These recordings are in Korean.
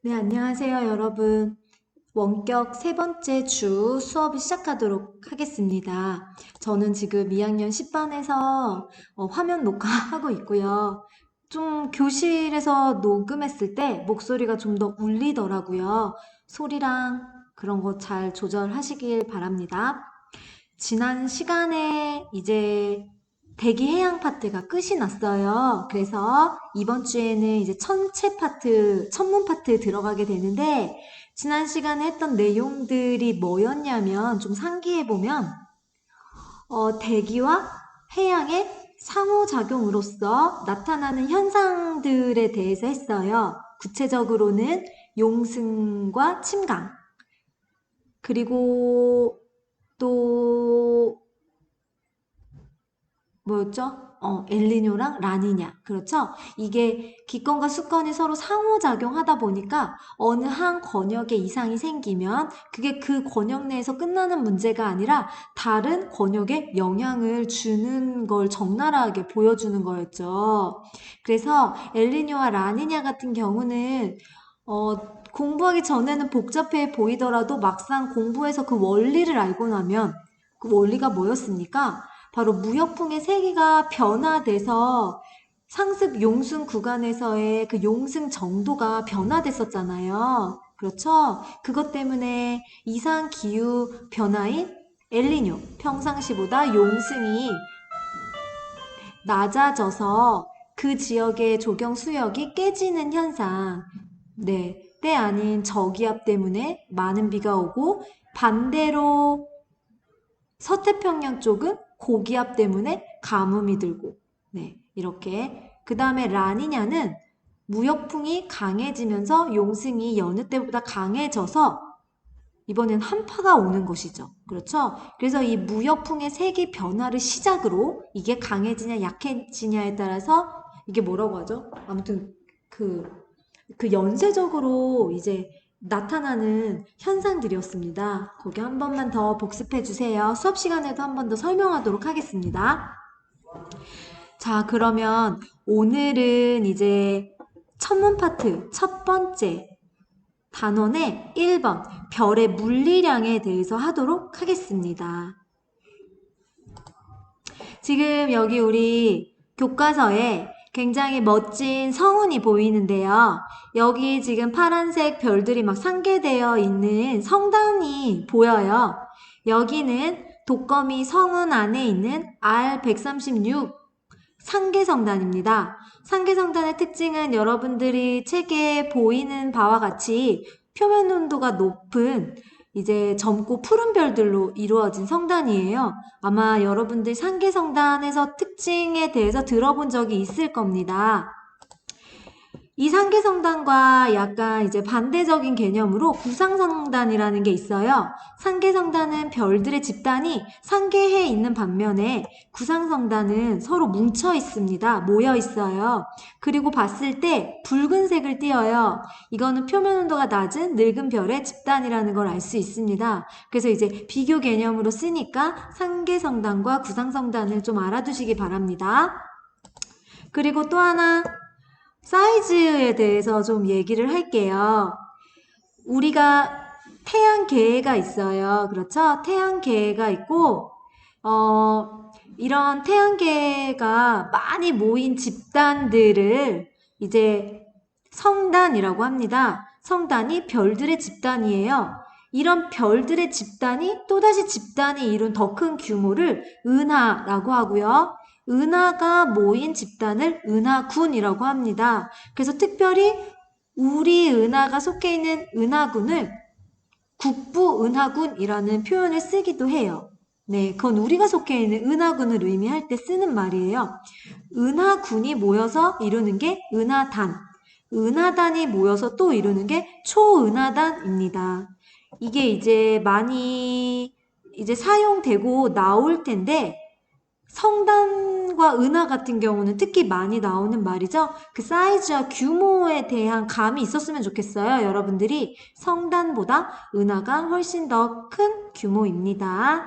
네, 안녕하세요, 여러분. 원격 세 번째 주 수업을 시작하도록 하겠습니다. 저는 지금 2학년 10반에서 화면 녹화하고 있고요. 좀 교실에서 녹음했을 때 목소리가 좀 더 울리더라고요. 소리랑 그런 거 잘 조절하시길 바랍니다. 지난 시간에 이제 대기 해양 파트가 끝이 났어요. 그래서 이번 주에는 이제 천문 파트 들어가게 되는데, 지난 시간에 했던 내용들이 뭐였냐면, 좀 상기해보면, 대기와 해양의 상호작용으로서 나타나는 현상들에 대해서 했어요. 구체적으로는 용승과 침강, 그리고 또 뭐였죠? 엘니뇨랑 라니냐. 그렇죠? 이게 기권과 수권이 서로 상호작용하다 보니까 어느 한 권역에 이상이 생기면 그게 그 권역 내에서 끝나는 문제가 아니라 다른 권역에 영향을 주는 걸 적나라하게 보여주는 거였죠. 그래서 엘니뇨와 라니냐 같은 경우는 어, 공부하기 전에는 복잡해 보이더라도 막상 공부해서 그 원리를 알고 나면 그 원리가 뭐였습니까? 바로 무역풍의 세기가 변화돼서 상습 용승 구간에서의 그 용승 정도가 변화됐었잖아요. 그렇죠? 그것 때문에 이상 기후 변화인 엘니뇨, 평상시보다 용승이 낮아져서 그 지역의 조경 수역이 깨지는 현상. 네, 때 아닌 저기압 때문에 많은 비가 오고 반대로 서태평양 쪽은 고기압 때문에 가뭄이 들고, 네, 이렇게. 그 다음에 라니냐는 무역풍이 강해지면서 용승이 여느 때보다 강해져서 이번엔 한파가 오는 것이죠. 그렇죠? 그래서 이 무역풍의 세기 변화를 시작으로 이게 강해지냐 약해지냐에 따라서 이게 뭐라고 하죠? 아무튼 그, 그 연쇄적으로 이제 나타나는 현상들이었습니다. 거기 한 번만 더 복습해 주세요. 수업 시간에도 한 번 더 설명하도록 하겠습니다. 자, 그러면 오늘은 이제 천문 파트 첫 번째 단원의 1번 별의 물리량에 대해서 하도록 하겠습니다. 지금 여기 우리 교과서에 굉장히 멋진 성운이 보이는데요. 여기 지금 파란색 별들이 막 상계되어 있는 성당이 보여요. 여기는 독거미 성운 안에 있는 R136 상계성단입니다. 상계성단의 특징은 여러분들이 책에 보이는 바와 같이 표면 온도가 높은 이제 젊고 푸른 별들로 이루어진 성단이에요. 아마 여러분들 상계성단에서 특징에 대해서 들어본 적이 있을 겁니다. 이 상계성단과 약간 이제 반대적인 개념으로 구상성단이라는 게 있어요. 상계성단은 별들의 집단이 상계해 있는 반면에 구상성단은 서로 뭉쳐 있습니다. 모여 있어요. 그리고 봤을 때 붉은색을 띄어요. 이거는 표면 온도가 낮은 늙은 별의 집단이라는 걸 알 수 있습니다. 그래서 이제 비교 개념으로 쓰니까 상계성단과 구상성단을 좀 알아두시기 바랍니다. 그리고 또 하나 사이즈에 대해서 좀 얘기를 할게요. 우리가 태양계가 있어요. 그렇죠? 태양계가 있고, 이런 태양계가 많이 모인 집단들을 이제 성단이라고 합니다. 성단이 별들의 집단이에요. 이런 별들의 집단이 또다시 집단이 이룬 더 큰 규모를 은하라고 하고요. 은하가 모인 집단을 은하군이라고 합니다. 그래서 특별히 우리 은하가 속해 있는 은하군을 국부은하군이라는 표현을 쓰기도 해요. 네, 그건 우리가 속해 있는 은하군을 의미할 때 쓰는 말이에요. 은하군이 모여서 이루는 게 은하단, 은하단이 모여서 또 이루는 게 초은하단입니다. 이게 이제 많이 이제 사용되고 나올 텐데 성단과 은하 같은 경우는 특히 많이 나오는 말이죠. 그 사이즈와 규모에 대한 감이 있었으면 좋겠어요. 여러분들이 성단보다 은하가 훨씬 더 큰 규모입니다.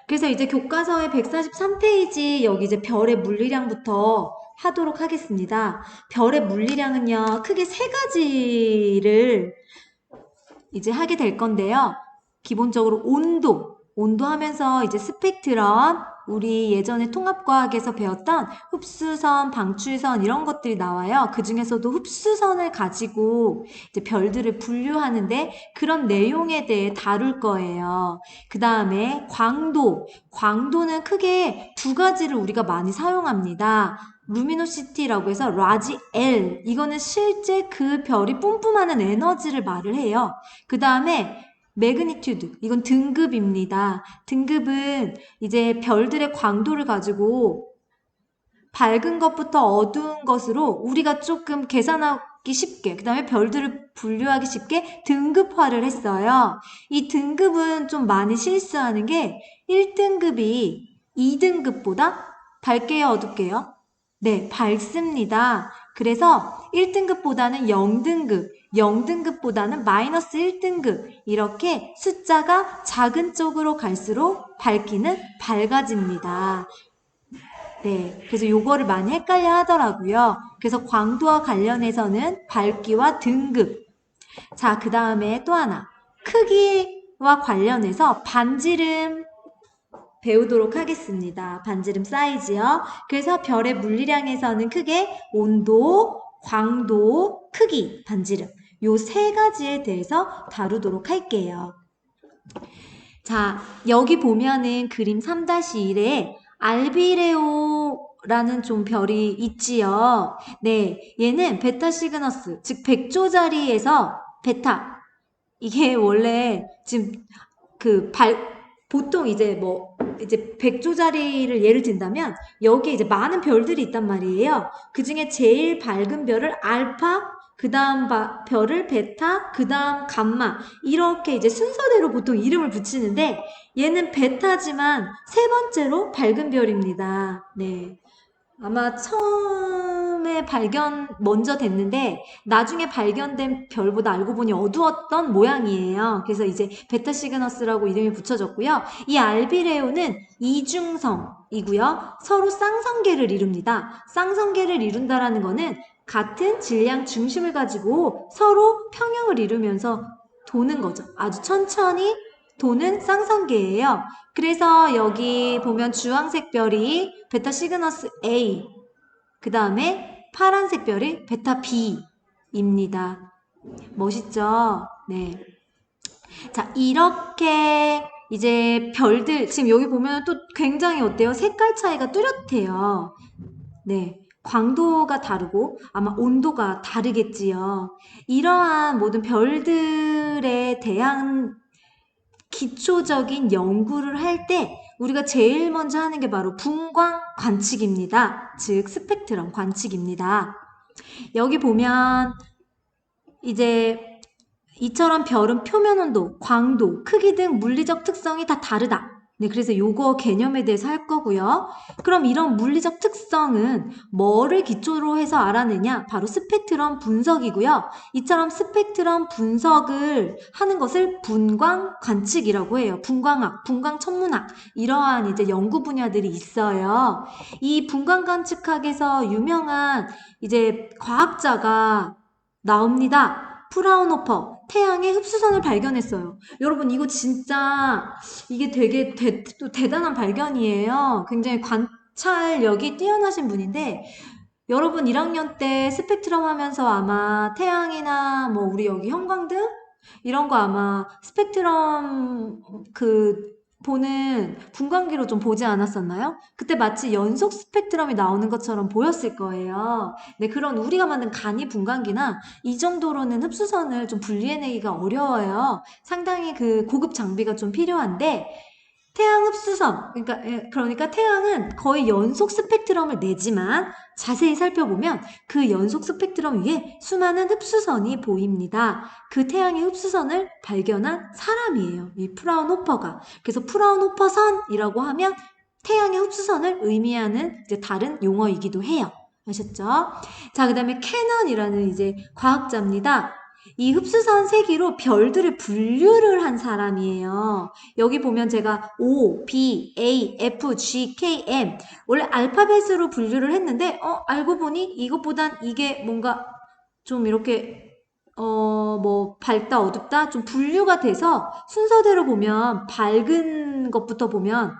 그래서 이제 교과서의 143페이지 여기 이제 별의 물리량부터 하도록 하겠습니다. 별의 물리량은요, 크게 세 가지를 이제 하게 될 건데요. 기본적으로 온도 하면서 이제 스펙트럼, 우리 예전에 통합과학에서 배웠던 흡수선, 방출선 이런 것들이 나와요. 그 중에서도 흡수선을 가지고 이제 별들을 분류하는데 그런 내용에 대해 다룰 거예요. 그 다음에 광도는 크게 두 가지를 우리가 많이 사용합니다. 루미노시티라고 해서 라지 L, 이거는 실제 그 별이 뿜뿜하는 에너지를 말을 해요. 그 다음에 매그니튜드, 이건 등급입니다. 등급은 이제 별들의 광도를 가지고 밝은 것부터 어두운 것으로 우리가 조금 계산하기 쉽게, 그 다음에 별들을 분류하기 쉽게 등급화를 했어요. 이 등급은 좀 많이 실수하는 게 1등급이 2등급보다 밝게요, 어둡게요? 네, 밝습니다. 그래서 1등급보다는 0등급, 0등급보다는 마이너스 1등급, 이렇게 숫자가 작은 쪽으로 갈수록 밝기는 밝아집니다. 네, 그래서 요거를 많이 헷갈려 하더라고요. 그래서 광도와 관련해서는 밝기와 등급. 자, 그 다음에 또 하나. 크기와 관련해서 반지름 배우도록 하겠습니다. 반지름 사이즈요. 그래서 별의 물리량에서는 크게 온도, 광도, 크기, 반지름. 요 세 가지에 대해서 다루도록 할게요. 자, 여기 보면은 그림 3-1에 알비레오라는 좀 별이 있지요. 네, 얘는 베타 시그너스, 즉 100조짜리에서 베타. 이게 원래 지금 보통 이제 이제 100조짜리를 예를 든다면 여기에 이제 많은 별들이 있단 말이에요. 그 중에 제일 밝은 별을 알파, 그 다음 별을 베타, 그 다음 감마, 이렇게 이제 순서대로 보통 이름을 붙이는데 얘는 베타지만 세 번째로 밝은 별입니다. 네. 아마 처음에 먼저 됐는데 나중에 발견된 별보다 알고 보니 어두웠던 모양이에요. 그래서 이제 베타 시그너스라고 이름이 붙여졌고요. 이 알비레오는 이중성이고요. 서로 쌍성계를 이룹니다. 쌍성계를 이룬다라는 거는 같은 질량 중심을 가지고 서로 평형을 이루면서 도는 거죠. 아주 천천히 도는 쌍성계예요. 그래서 여기 보면 주황색 별이 베타 시그너스 A, 그 다음에 파란색 별이 베타 B입니다. 멋있죠? 네. 자, 이렇게 이제 별들, 지금 여기 보면 또 굉장히 어때요? 색깔 차이가 뚜렷해요. 네. 광도가 다르고 아마 온도가 다르겠지요. 이러한 모든 별들에 대한 기초적인 연구를 할 때 우리가 제일 먼저 하는 게 바로 분광 관측입니다. 즉 스펙트럼 관측입니다. 여기 보면 이제 이처럼 별은 표면 온도, 광도, 크기 등 물리적 특성이 다 다르다. 네, 그래서 요거 개념에 대해서 할 거고요. 그럼 이런 물리적 특성은 뭐를 기초로 해서 알아내냐? 바로 스펙트럼 분석이고요. 이처럼 스펙트럼 분석을 하는 것을 분광 관측이라고 해요. 분광학, 분광 천문학, 이러한 이제 연구 분야들이 있어요. 이 분광 관측학에서 유명한 이제 과학자가 나옵니다. 프라운호퍼, 태양의 흡수선을 발견했어요. 여러분, 이거 진짜 이게 되게 또 대단한 발견이에요. 굉장히 관찰력이 뛰어나신 분인데 여러분 1학년 때 스펙트럼 하면서 아마 태양이나 뭐 우리 여기 형광등 이런 거 아마 스펙트럼 보는 분광기로 좀 보지 않았었나요? 그때 마치 연속 스펙트럼이 나오는 것처럼 보였을 거예요. 네, 그런 우리가 만든 간이 분광기나 이 정도로는 흡수선을 좀 분리해내기가 어려워요. 상당히 고급 장비가 좀 필요한데 태양 흡수선, 그러니까 태양은 거의 연속 스펙트럼을 내지만 자세히 살펴보면 그 연속 스펙트럼 위에 수많은 흡수선이 보입니다. 그 태양의 흡수선을 발견한 사람이에요. 이 프라운호퍼가. 그래서 프라운호퍼선이라고 하면 태양의 흡수선을 의미하는 이제 다른 용어이기도 해요. 아셨죠? 자, 그 다음에 캐넌이라는 이제 과학자입니다. 이 흡수선 세기로 별들을 분류를 한 사람이에요. 여기 보면 제가 O, B, A, F, G, K, M 원래 알파벳으로 분류를 했는데 알고 보니 이것보단 이게 뭔가 좀 이렇게 뭐 밝다 어둡다 좀 분류가 돼서 순서대로 보면 밝은 것부터 보면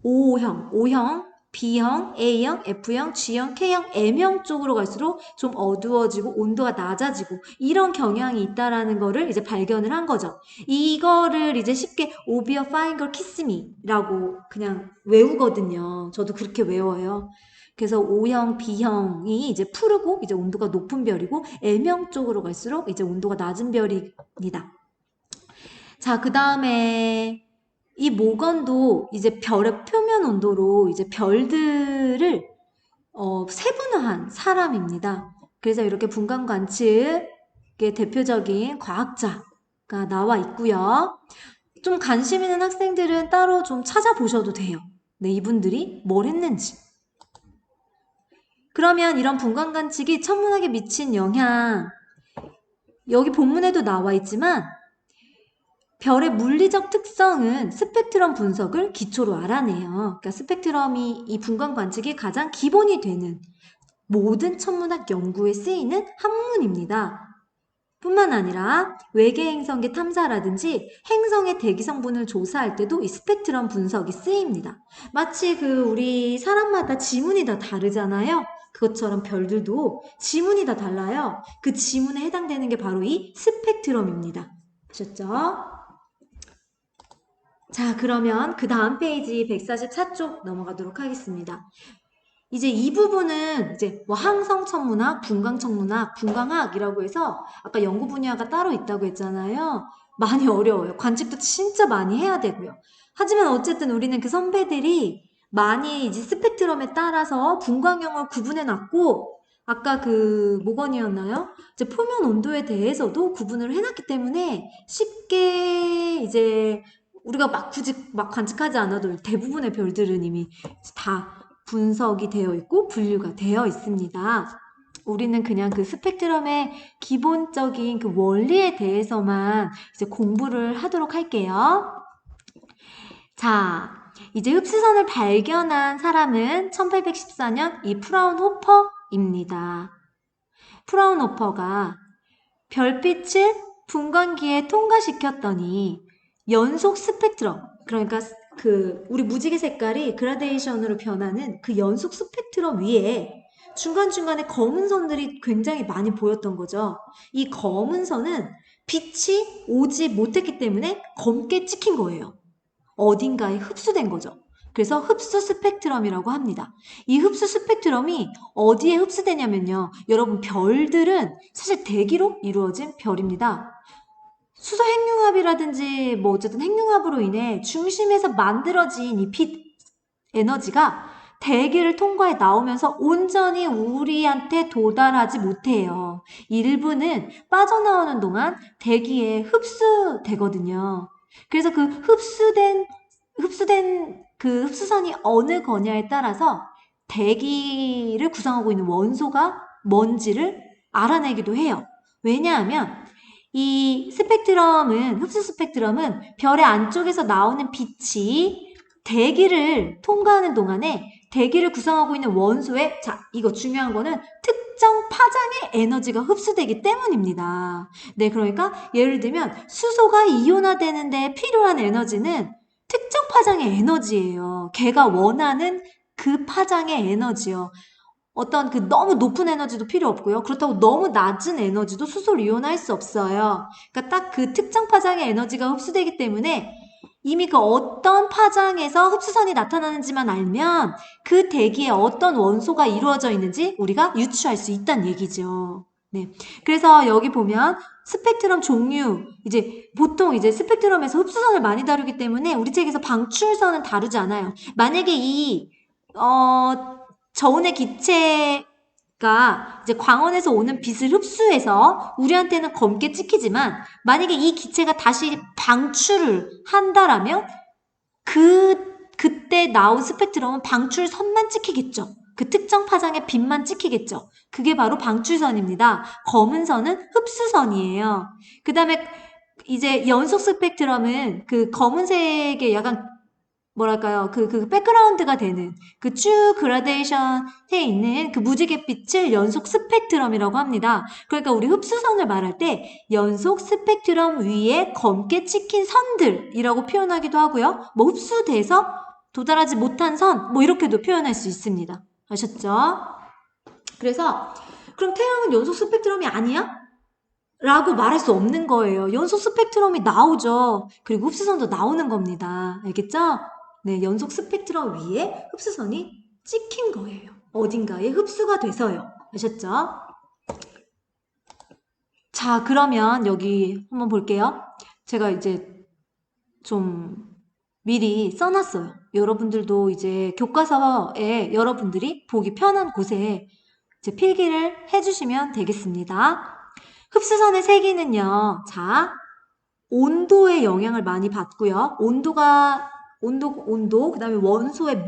O형, B형, A형, F형, G형, K형, M형 쪽으로 갈수록 좀 어두워지고 온도가 낮아지고 이런 경향이 있다라는 거를 이제 발견을 한 거죠. 이거를 이제 쉽게 Ob a fine girl kiss me라고 그냥 외우거든요. 저도 그렇게 외워요. 그래서 O형, B형이 이제 푸르고 이제 온도가 높은 별이고 M형 쪽으로 갈수록 이제 온도가 낮은 별입니다. 자, 그 다음에 이 모건도 이제 별의 표면 온도로 이제 별들을 세분화한 사람입니다. 그래서 이렇게 분광 관측의 대표적인 과학자가 나와 있고요. 좀 관심 있는 학생들은 따로 좀 찾아보셔도 돼요. 네, 이분들이 뭘 했는지. 그러면 이런 분광 관측이 천문학에 미친 영향, 여기 본문에도 나와 있지만 별의 물리적 특성은 스펙트럼 분석을 기초로 알아내요. 그러니까 스펙트럼이 이 분광 관측이 가장 기본이 되는 모든 천문학 연구에 쓰이는 학문입니다. 뿐만 아니라 외계 행성의 탐사라든지 행성의 대기 성분을 조사할 때도 이 스펙트럼 분석이 쓰입니다. 마치 우리 사람마다 지문이 다 다르잖아요. 그것처럼 별들도 지문이 다 달라요. 그 지문에 해당되는 게 바로 이 스펙트럼입니다. 아셨죠? 자, 그러면 그 다음 페이지 144쪽 넘어가도록 하겠습니다. 이제 이 부분은 이제 뭐 항성천문학, 분광천문학, 분광학이라고 해서 아까 연구 분야가 따로 있다고 했잖아요. 많이 어려워요. 관측도 진짜 많이 해야 되고요. 하지만 어쨌든 우리는 그 선배들이 많이 이제 스펙트럼에 따라서 분광형을 구분해 놨고 아까 모건이었나요? 이제 표면 온도에 대해서도 구분을 해놨기 때문에 쉽게 이제 우리가 막 관측하지 않아도 대부분의 별들은 이미 다 분석이 되어 있고 분류가 되어 있습니다. 우리는 그냥 그 스펙트럼의 기본적인 그 원리에 대해서만 이제 공부를 하도록 할게요. 자, 이제 흡수선을 발견한 사람은 1814년 이 프라운호퍼입니다. 프라운호퍼가 별빛을 분광기에 통과시켰더니 연속 스펙트럼, 그러니까 우리 무지개 색깔이 그라데이션으로 변하는 그 연속 스펙트럼 위에 중간중간에 검은 선들이 굉장히 많이 보였던 거죠. 이 검은 선은 빛이 오지 못했기 때문에 검게 찍힌 거예요. 어딘가에 흡수된 거죠. 그래서 흡수 스펙트럼이라고 합니다. 이 흡수 스펙트럼이 어디에 흡수되냐면요. 여러분, 별들은 사실 대기로 이루어진 별입니다. 수소 핵융합이라든지 뭐 어쨌든 핵융합으로 인해 중심에서 만들어진 이 빛 에너지가 대기를 통과해 나오면서 온전히 우리한테 도달하지 못해요. 일부는 빠져나오는 동안 대기에 흡수되거든요. 그래서 그 흡수된 그 흡수선이 어느 거냐에 따라서 대기를 구성하고 있는 원소가 뭔지를 알아내기도 해요. 왜냐하면 이 흡수 스펙트럼은 별의 안쪽에서 나오는 빛이 대기를 통과하는 동안에 대기를 구성하고 있는 원소에, 자, 이거 중요한 거는 특정 파장의 에너지가 흡수되기 때문입니다. 네, 그러니까 예를 들면 수소가 이온화되는데 필요한 에너지는 특정 파장의 에너지예요. 걔가 원하는 그 파장의 에너지요. 어떤 너무 높은 에너지도 필요 없고요. 그렇다고 너무 낮은 에너지도 수소를 이온화할 수 없어요. 그러니까 딱 그 특정 파장의 에너지가 흡수되기 때문에 이미 그 어떤 파장에서 흡수선이 나타나는지만 알면 그 대기에 어떤 원소가 이루어져 있는지 우리가 유추할 수 있다는 얘기죠. 네. 그래서 여기 보면 스펙트럼 종류, 이제 보통 이제 스펙트럼에서 흡수선을 많이 다루기 때문에 우리 책에서 방출선은 다루지 않아요. 만약에 저온의 기체가 이제 광원에서 오는 빛을 흡수해서 우리한테는 검게 찍히지만 만약에 이 기체가 다시 방출을 한다라면 그때 나온 스펙트럼은 방출선만 찍히겠죠. 그 특정 파장의 빛만 찍히겠죠. 그게 바로 방출선입니다. 검은 선은 흡수선이에요. 그 다음에 이제 연속 스펙트럼은 그 검은색의 약간 뭐랄까요, 그 백그라운드가 되는 그 쭉 그라데이션에 있는 그 무지갯빛을 연속 스펙트럼이라고 합니다. 그러니까 우리 흡수선을 말할 때 연속 스펙트럼 위에 검게 찍힌 선들이라고 표현하기도 하고요. 뭐 흡수돼서 도달하지 못한 선, 뭐 이렇게도 표현할 수 있습니다. 아셨죠? 그래서 그럼 태양은 연속 스펙트럼이 아니야? 라고 말할 수 없는 거예요. 연속 스펙트럼이 나오죠. 그리고 흡수선도 나오는 겁니다. 알겠죠? 네, 연속 스펙트럼 위에 흡수선이 찍힌 거예요. 어딘가에 흡수가 돼서요. 아셨죠? 자, 그러면 여기 한번 볼게요. 제가 이제 좀 미리 써놨어요. 여러분들도 이제 교과서에 여러분들이 보기 편한 곳에 이제 필기를 해주시면 되겠습니다. 흡수선의 세기는요, 자, 온도의 영향을 많이 받고요. 온도, 그 다음에 원소의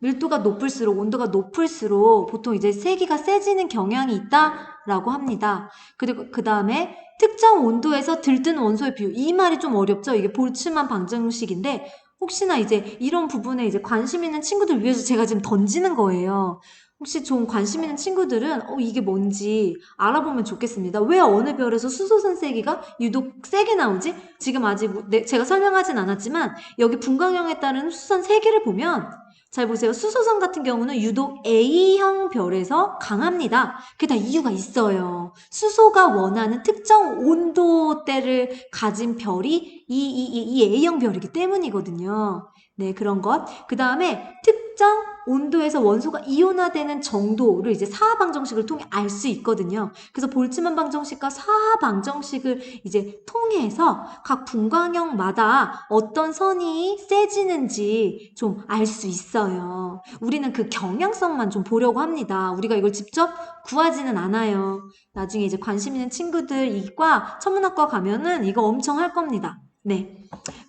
밀도가 높을수록, 온도가 높을수록 보통 이제 세기가 세지는 경향이 있다라고 합니다. 그리고 그 다음에 특정 온도에서 들뜨는 원소의 비율. 이 말이 좀 어렵죠? 이게 볼츠만 방정식인데, 혹시나 이제 이런 부분에 이제 관심 있는 친구들 위해서 제가 지금 던지는 거예요. 혹시 좀 관심 있는 친구들은 이게 뭔지 알아보면 좋겠습니다. 왜 어느 별에서 수소선 세기가 유독 세게 나오지? 지금 아직 제가 설명하진 않았지만 여기 분광형에 따른 수소선 세기를 보면 잘 보세요. 수소선 같은 경우는 유독 A형 별에서 강합니다. 그게 다 이유가 있어요. 수소가 원하는 특정 온도대를 가진 별이 이 A형 별이기 때문이거든요. 네, 그런 것. 그 다음에 특정 온도에서 원소가 이온화되는 정도를 이제 사하 방정식을 통해 알 수 있거든요. 그래서 볼츠만 방정식과 사하 방정식을 이제 통해서 각 분광형마다 어떤 선이 세지는지 좀 알 수 있어요. 우리는 그 경향성만 좀 보려고 합니다. 우리가 이걸 직접 구하지는 않아요. 나중에 이제 관심 있는 친구들 이과 천문학과 가면은 이거 엄청 할 겁니다. 네.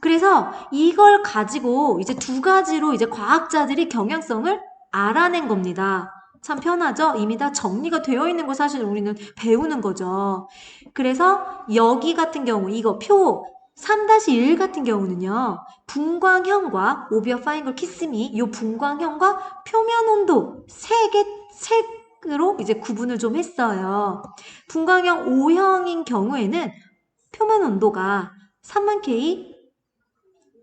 그래서 이걸 가지고 이제 두 가지로 이제 과학자들이 경향성을 알아낸 겁니다. 참 편하죠? 이미 다 정리가 되어 있는 거 사실 우리는 배우는 거죠. 그래서 여기 같은 경우 이거 표 3-1 같은 경우는요. 분광형과 오비어 파인걸 키스미 이 분광형과 표면 온도 색으로 이제 구분을 좀 했어요. 분광형 O형인 경우에는 표면 온도가 3만 K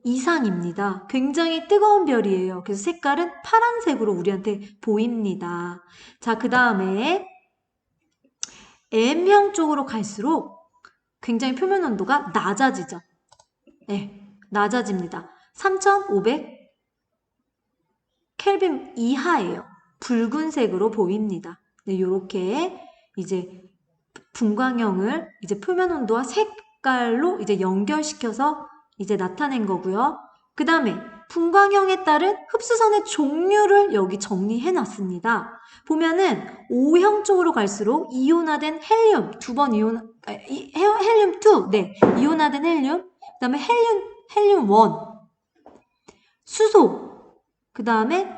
이상입니다. 굉장히 뜨거운 별이에요. 그래서 색깔은 파란색으로 우리한테 보입니다. 자, 그 다음에 M형 쪽으로 갈수록 굉장히 표면 온도가 낮아지죠. 네, 낮아집니다. 3500 켈빈 이하예요. 붉은색으로 보입니다. 네, 요렇게 이제 분광형을 이제 표면 온도와 색깔로 이제 연결시켜서 이제 나타낸 거고요. 그 다음에 분광형에 따른 흡수선의 종류를 여기 정리해 놨습니다. 보면은 O형 쪽으로 갈수록 이온화된 헬륨, 헬륨 2, 네, 이온화된 헬륨, 그 다음에 헬륨 1, 수소, 그 다음에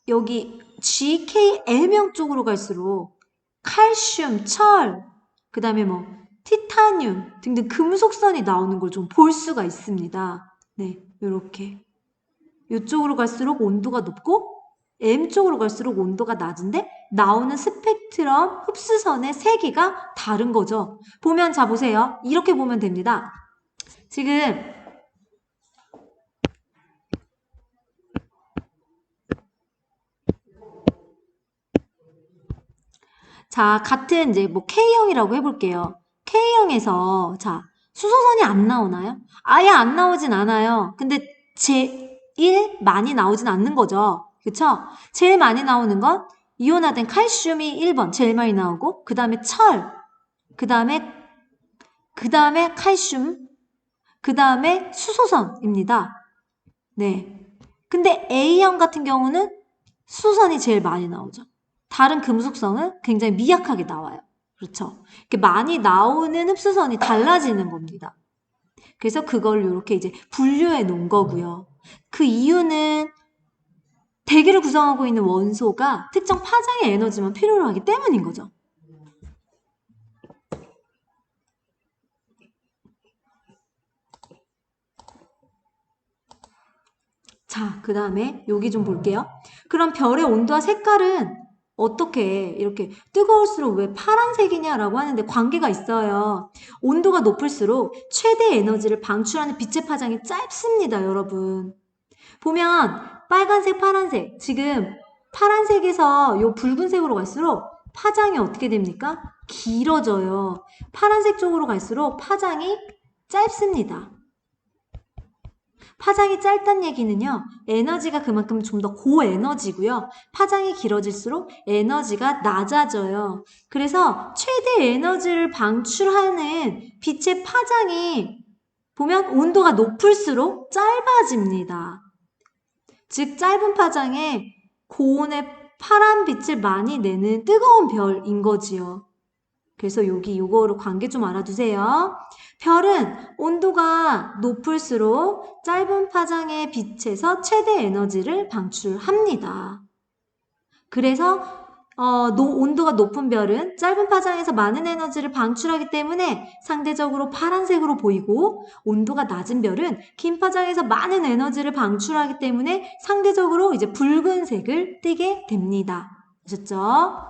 여기 GKM형 쪽으로 갈수록 칼슘, 철, 그 다음에 뭐 티타늄 등등 금속선이 나오는 걸 좀 볼 수가 있습니다. 네, 요렇게. 이쪽으로 갈수록 온도가 높고 M 쪽으로 갈수록 온도가 낮은데 나오는 스펙트럼 흡수선의 세기가 다른 거죠. 보면 자 보세요. 이렇게 보면 됩니다. 지금 자, 같은 이제 뭐 K형이라고 해볼게요. K형에서 자, 수소선이 안 나오나요? 아예 안 나오진 않아요. 근데 제일 많이 나오진 않는 거죠. 그쵸? 제일 많이 나오는 건 이온화된 칼슘이 1번 제일 많이 나오고 그 다음에 철, 그 다음에 칼슘, 그 다음에 수소선입니다. 네. 근데 A형 같은 경우는 수소선이 제일 많이 나오죠. 다른 금속성은 굉장히 미약하게 나와요. 그렇죠? 이렇게 많이 나오는 흡수선이 달라지는 겁니다. 그래서 그걸 이렇게 이제 분류해 놓은 거고요. 그 이유는 대기를 구성하고 있는 원소가 특정 파장의 에너지만 필요로 하기 때문인 거죠. 자, 그 다음에 여기 좀 볼게요. 그럼 별의 온도와 색깔은 어떻게 이렇게 뜨거울수록 왜 파란색이냐라고 하는데 관계가 있어요. 온도가 높을수록 최대 에너지를 방출하는 빛의 파장이 짧습니다, 여러분. 보면 빨간색, 파란색, 지금 파란색에서 요 붉은색으로 갈수록 파장이 어떻게 됩니까? 길어져요. 파란색 쪽으로 갈수록 파장이 짧습니다. 파장이 짧다는 얘기는요, 에너지가 그만큼 좀 더 고에너지고요. 파장이 길어질수록 에너지가 낮아져요. 그래서 최대 에너지를 방출하는 빛의 파장이 보면 온도가 높을수록 짧아집니다. 즉 짧은 파장에 고온의 파란 빛을 많이 내는 뜨거운 별인 거지요. 그래서 여기 요거로 관계 좀 알아두세요. 별은 온도가 높을수록 짧은 파장의 빛에서 최대 에너지를 방출합니다. 그래서 온도가 높은 별은 짧은 파장에서 많은 에너지를 방출하기 때문에 상대적으로 파란색으로 보이고, 온도가 낮은 별은 긴 파장에서 많은 에너지를 방출하기 때문에 상대적으로 이제 붉은색을 띠게 됩니다. 아셨죠?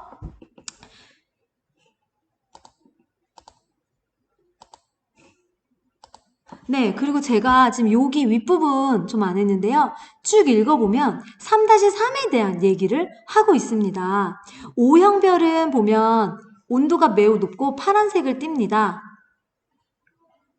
네, 그리고 제가 지금 여기 윗부분 좀 안 했는데요. 쭉 읽어보면 3-3에 대한 얘기를 하고 있습니다. O형별은 보면 온도가 매우 높고 파란색을 띱니다.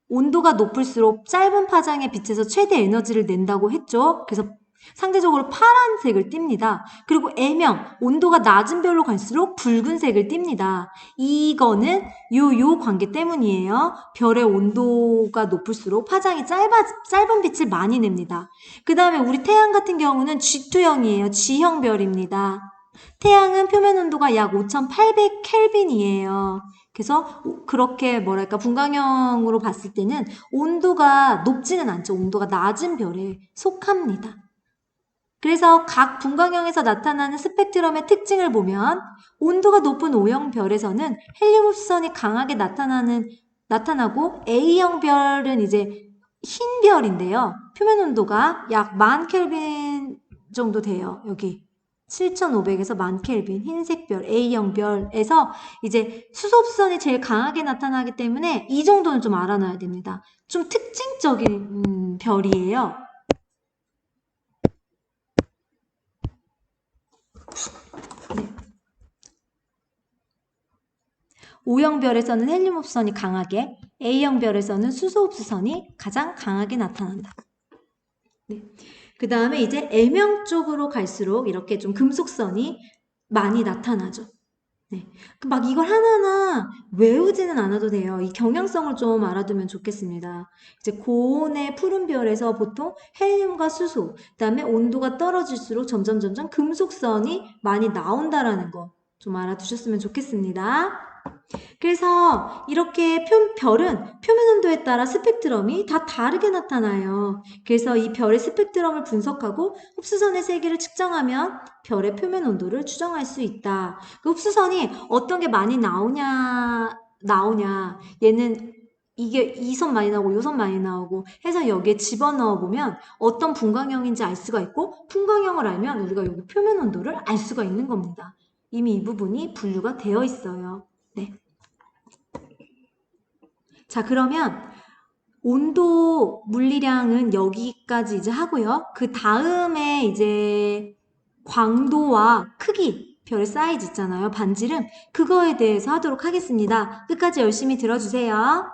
온도가 높을수록 짧은 파장의 빛에서 최대 에너지를 낸다고 했죠. 그래서 상대적으로 파란색을 띱니다. 그리고 M형, 온도가 낮은 별로 갈수록 붉은색을 띱니다. 이거는 요 관계 때문이에요. 별의 온도가 높을수록 파장이 짧은 빛을 많이 냅니다. 그 다음에 우리 태양 같은 경우는 G2형이에요. G형 별입니다. 태양은 표면 온도가 약 5800켈빈이에요. 그래서 그렇게 뭐랄까 분광형으로 봤을 때는 온도가 높지는 않죠. 온도가 낮은 별에 속합니다. 그래서 각 분광형에서 나타나는 스펙트럼의 특징을 보면 온도가 높은 O형 별에서는 헬륨 흡수선이 강하게 나타나고 A형 별은 이제 흰 별인데요. 표면 온도가 약 10,000켈빈 정도 돼요. 여기 7,500에서 10,000켈빈 흰색 별 A형 별에서 이제 수소 흡수선이 제일 강하게 나타나기 때문에 이 정도는 좀 알아놔야 됩니다. 좀 특징적인 별이에요. 네. O형별에서는 헬륨 흡수선이 강하게, A형별에서는 수소 흡수선이 가장 강하게 나타난다. 네. 그 다음에 이제 M형 쪽으로 갈수록 이렇게 좀 금속선이 많이 나타나죠. 네. 막 이걸 하나하나 외우지는 않아도 돼요. 이 경향성을 좀 알아두면 좋겠습니다. 이제 고온의 푸른 별에서 보통 헬륨과 수소, 그다음에 온도가 떨어질수록 점점 금속선이 많이 나온다라는 거 좀 알아두셨으면 좋겠습니다. 그래서 이렇게 별은 표면 온도에 따라 스펙트럼이 다 다르게 나타나요. 그래서 이 별의 스펙트럼을 분석하고 흡수선의 세기를 측정하면 별의 표면 온도를 추정할 수 있다. 그 흡수선이 어떤 게 많이 나오냐 얘는 이게 이 선 많이 나오고 요 선 많이 나오고 해서 여기에 집어넣어 보면 어떤 분광형인지 알 수가 있고, 분광형을 알면 우리가 여기 표면 온도를 알 수가 있는 겁니다. 이미 이 부분이 분류가 되어 있어요. 네. 자, 그러면 온도 물리량은 여기까지 이제 하고요. 그 다음에 이제 광도와 크기, 별의 사이즈 있잖아요. 반지름, 그거에 대해서 하도록 하겠습니다. 끝까지 열심히 들어주세요.